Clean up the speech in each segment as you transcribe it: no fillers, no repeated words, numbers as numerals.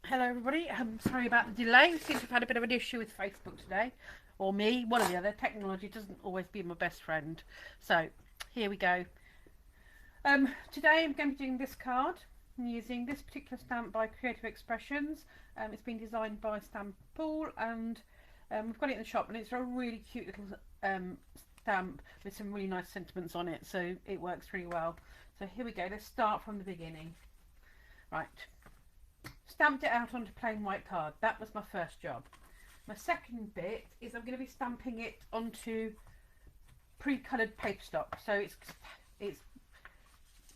Hello everybody, sorry about the delay. We seem to have had a bit of an issue with Facebook today. Or me, one or the other. Technology doesn't always be my best friend. So, here we go. Today I'm going to be doing this card. I'm using this particular stamp by Creative Expressions. It's been designed by Stamp Pool and we've got it in the shop and it's a really cute little stamp with some really nice sentiments on it. So it works really well. So here we go, let's start from the beginning. Right. Stamped it out onto plain white card. That was my first job. My second bit is I'm going to be stamping it onto pre-coloured paper stock. So it's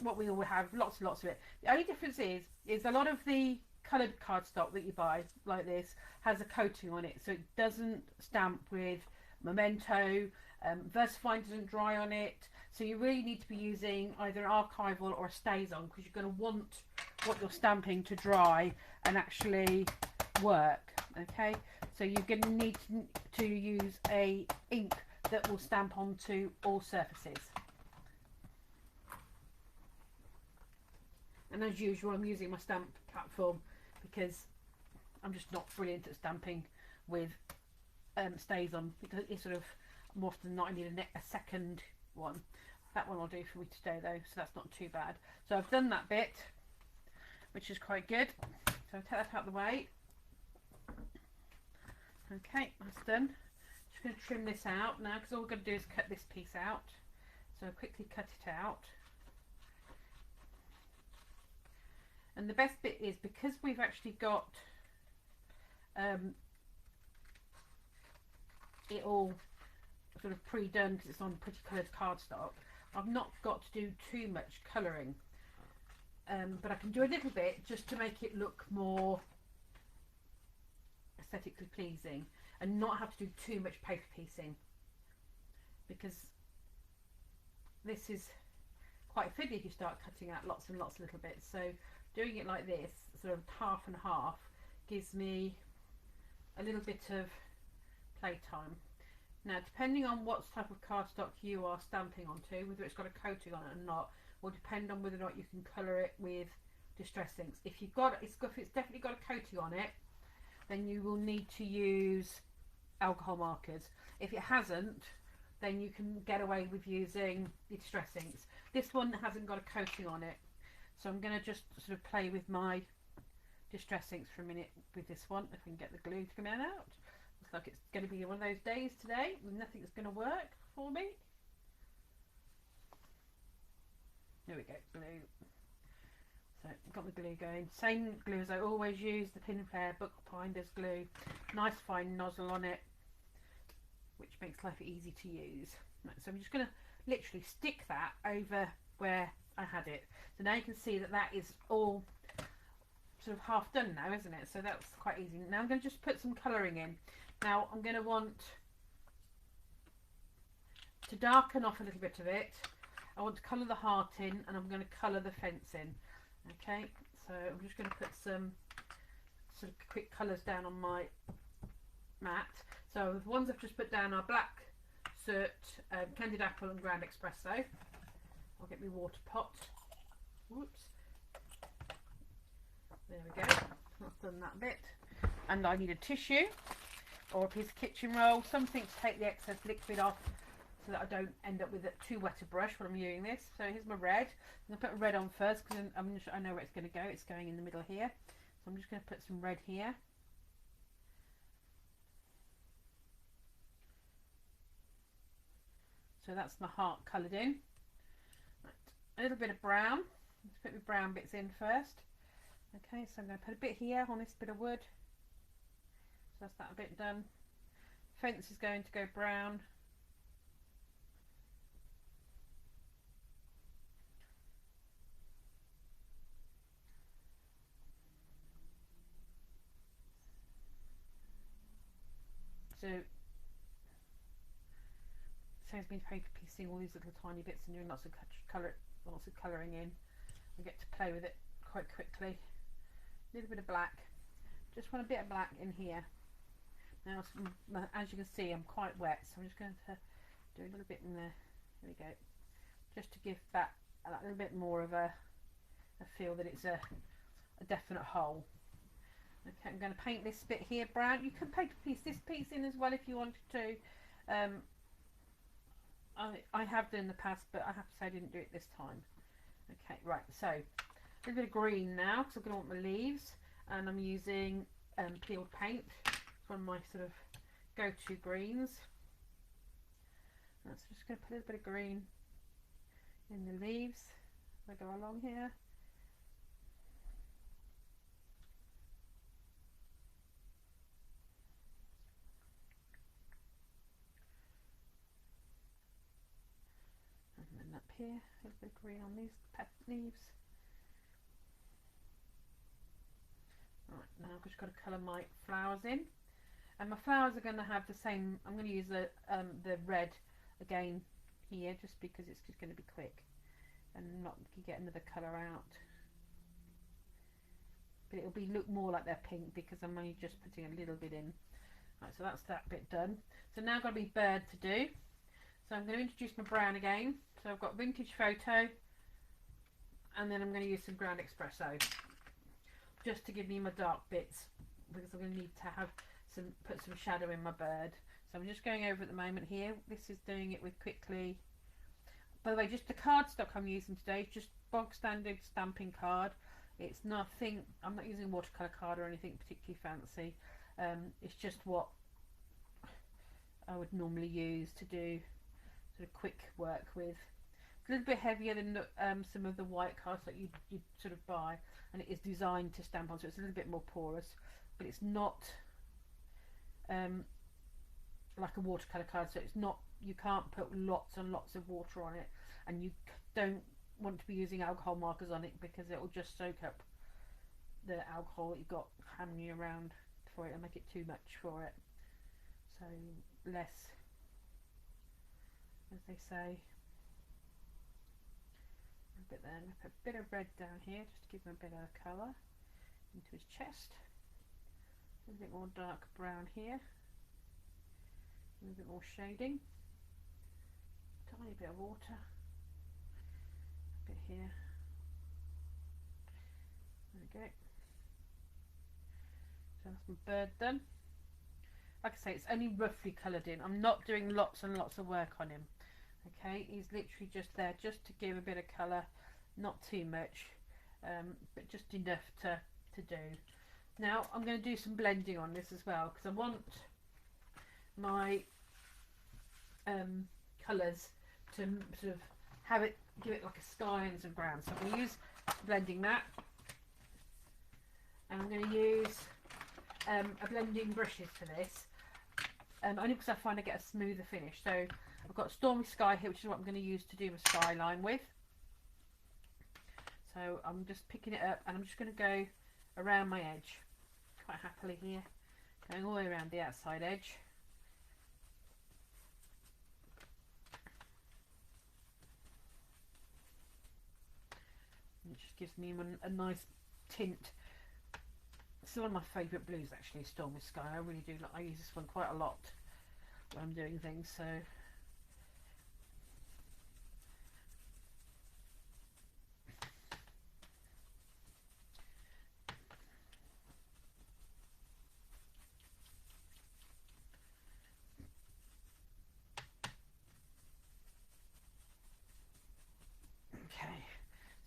what we all have, lots and lots of it. The only difference is a lot of the coloured cardstock that you buy like this has a coating on it, so it doesn't stamp with Memento. Versifine doesn't dry on it, so you really need to be using either an archival or a stays on, because you're going to want what you're stamping to dry and actually work. Okay, so you're going to need to use a ink that will stamp onto all surfaces. And as usual, I'm using my stamp platform because I'm just not brilliant at stamping with stays on, because it's sort of more often than not I need a second one. That one will do for me today though, so that's not too bad. So I've done that bit, which is quite good. So I'll take that out of the way. Okay, that's done. Just going to trim this out now, because all we're going to do is cut this piece out. So I'll quickly cut it out. And the best bit is, because we've actually got it all sort of pre-done because it's on pretty coloured cardstock, I've not got to do too much colouring, but I can do a little bit just to make it look more aesthetically pleasing and not have to do too much paper piecing, because this is quite fiddly if you start cutting out lots and lots of little bits. So doing it like this, sort of half and half, gives me a little bit of playtime. Now, depending on what type of cardstock you are stamping onto, whether it's got a coating on it or not, will depend on whether or not you can colour it with distress inks. If it's definitely got a coating on it, then you will need to use alcohol markers. If it hasn't, then you can get away with using the distress inks. This one hasn't got a coating on it, so I'm going to just sort of play with my distress inks for a minute with this one, if I can get the glue to come out. Looks like it's going to be one of those days today when nothing's going to work for me. There we go, glue. So I've got the glue going. Same glue as I always use, the Pin and Flare Bookbinders glue. Nice fine nozzle on it, which makes life easy to use. Right, so I'm just going to literally stick that over where I had it. So now you can see that that is all sort of half done now, isn't it? So that's quite easy. Now I'm going to just put some colouring in. Now I'm going to want to darken off a little bit of it. I want to colour the heart in, and I'm going to colour the fence in. Okay, so I'm just going to put some sort of quick colours down on my mat. So the ones I've just put down are Black Cert, Candied Apple and Ground Espresso. I'll get my water pot. Whoops. There we go. I've done that bit. And I need a tissue or a piece of kitchen roll, something to take the excess liquid off so that I don't end up with too wet a brush when I'm using this. So here's my red. I'm going to put red on first because I know where it's going to go. It's going in the middle here. So I'm just going to put some red here. So that's my heart coloured in. Right. A little bit of brown. Let's put my brown bits in first. Okay, so I'm going to put a bit here on this bit of wood. So that's that a bit done. Fence is going to go brown. So saves me paper piecing all these little tiny bits and doing lots of colouring in. I get to play with it quite quickly. A little bit of black. Just want a bit of black in here. Now, as you can see, I'm quite wet, so I'm just going to do a little bit in there. There we go. Just to give that a little bit more of a feel that it's a definite hole. I'm going to paint this bit here brown. You can paint this piece in as well if you wanted to. I have done in the past, but I have to say I didn't do it this time. Okay, right, so a little bit of green now because I'm going to want my leaves, and I'm using peeled paint. It's one of my sort of go-to greens. So just going to put a little bit of green in the leaves as I go along here. And then up here, a little bit of green on these leaves. Right, now I've just got to colour my flowers in. And my flowers are going to have the same, I'm going to use the red again here just because it's just going to be quick and not get another colour out. But it'll look more like they're pink because I'm only just putting a little bit in. Right, so that's that bit done. So now I've got to be bird to do. So I'm going to introduce my brown again. So I've got Vintage Photo, and then I'm going to use some Ground Espresso just to give me my dark bits because I'm going to need to have put some shadow in my bird. So I'm just going over at the moment here. This is doing it with quickly. By the way, just the cardstock I'm using today is just bog standard stamping card. It's nothing, I'm not using watercolour card or anything particularly fancy. It's just what I would normally use to do sort of quick work with. It's a little bit heavier than some of the white cards that you sort of buy, and it is designed to stamp on, so it's a little bit more porous, but it's not like a watercolour card, so it's not, you can't put lots and lots of water on it, and you don't want to be using alcohol markers on it because it will just soak up the alcohol that you've got hanging around for it and make it too much for it. So less, as they say. A bit there, and put a bit of red down here just to give him a bit of colour into his chest. A little bit more dark brown here. A little bit more shading. Tiny bit of water. A bit here. There we go. So that's my bird done. Like I say, it's only roughly coloured in. I'm not doing lots and lots of work on him. Okay, he's literally just there just to give a bit of colour, not too much, but just enough to do. Now I'm going to do some blending on this as well because I want my colours to sort of have it, give it like a sky and some brown. So I'm going to use blending mat, and I'm going to use a blending brushes for this, only because I find I get a smoother finish. So I've got Stormy Sky here, which is what I'm going to use to do my skyline with. So I'm just picking it up and I'm just going to go around my edge quite happily here, going all the way around the outside edge. And it just gives me a nice tint. It's one of my favourite blues actually, Stormy Sky. I really do, I use this one quite a lot when I'm doing things. So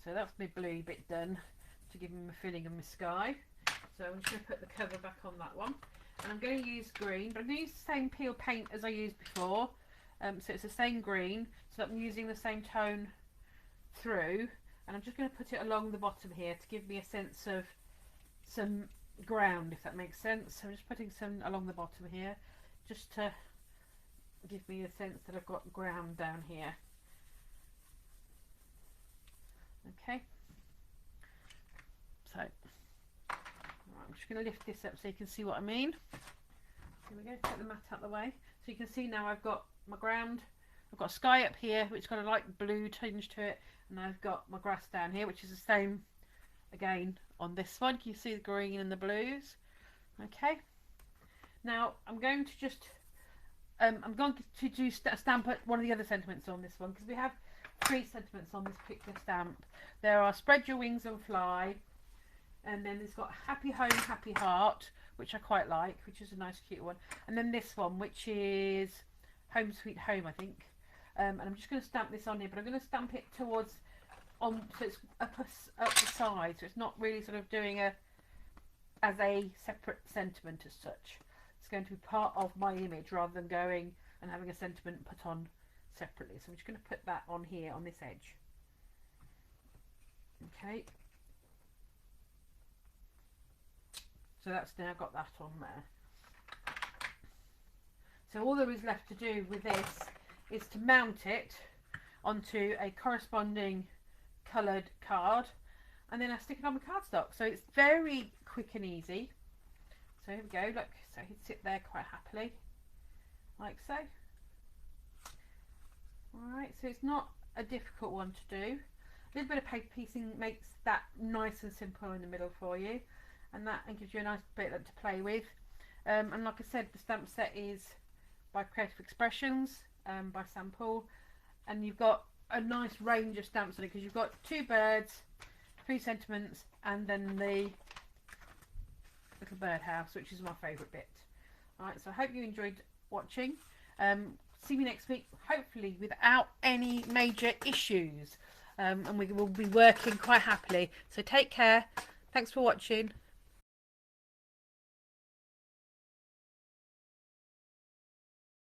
so that's my blue bit done to give him a feeling of my sky. So I'm just going to put the cover back on that one, and I'm going to use green, but I'm going to use the same peel paint as I used before, so it's the same green, so that I'm using the same tone through, and I'm just going to put it along the bottom here to give me a sense of some ground, if that makes sense. So I'm just putting some along the bottom here just to give me a sense that I've got ground down here. Okay, so I'm just going to lift this up so you can see what I mean. Here we go, take the mat out of the way. So you can see now I've got my ground, I've got sky up here which got a light blue tinge to it, and I've got my grass down here which is the same again on this one. Can you see the green and the blues? Okay, now I'm going to just do stamp one of the other sentiments on this one, because we have 3 sentiments on this particular stamp. There are spread your wings and fly, and then it's got happy home, happy heart, which I quite like, which is a nice cute one. And then this one, which is Home Sweet Home, I think. And I'm just going to stamp this on here, but I'm going to stamp it towards on, so it's up the side, so it's not really sort of doing as a separate sentiment as such. It's going to be part of my image rather than going and having a sentiment put on separately. So I'm just going to put that on here on this edge. Okay. So that's now got that on there. So all there is left to do with this is to mount it onto a corresponding coloured card, and then I stick it on my cardstock. So it's very quick and easy. So here we go, look, so he'd sit there quite happily, like so. Alright, so it's not a difficult one to do. A little bit of paper piecing makes that nice and simple in the middle for you, and that gives you a nice bit to play with. And like I said, the stamp set is by Creative Expressions, by Sample, and you've got a nice range of stamps on it, because you've got 2 birds, 3 sentiments, and then the little birdhouse, which is my favourite bit. Alright, so I hope you enjoyed watching. See me next week, hopefully without any major issues, and we will be working quite happily. So take care. Thanks for watching.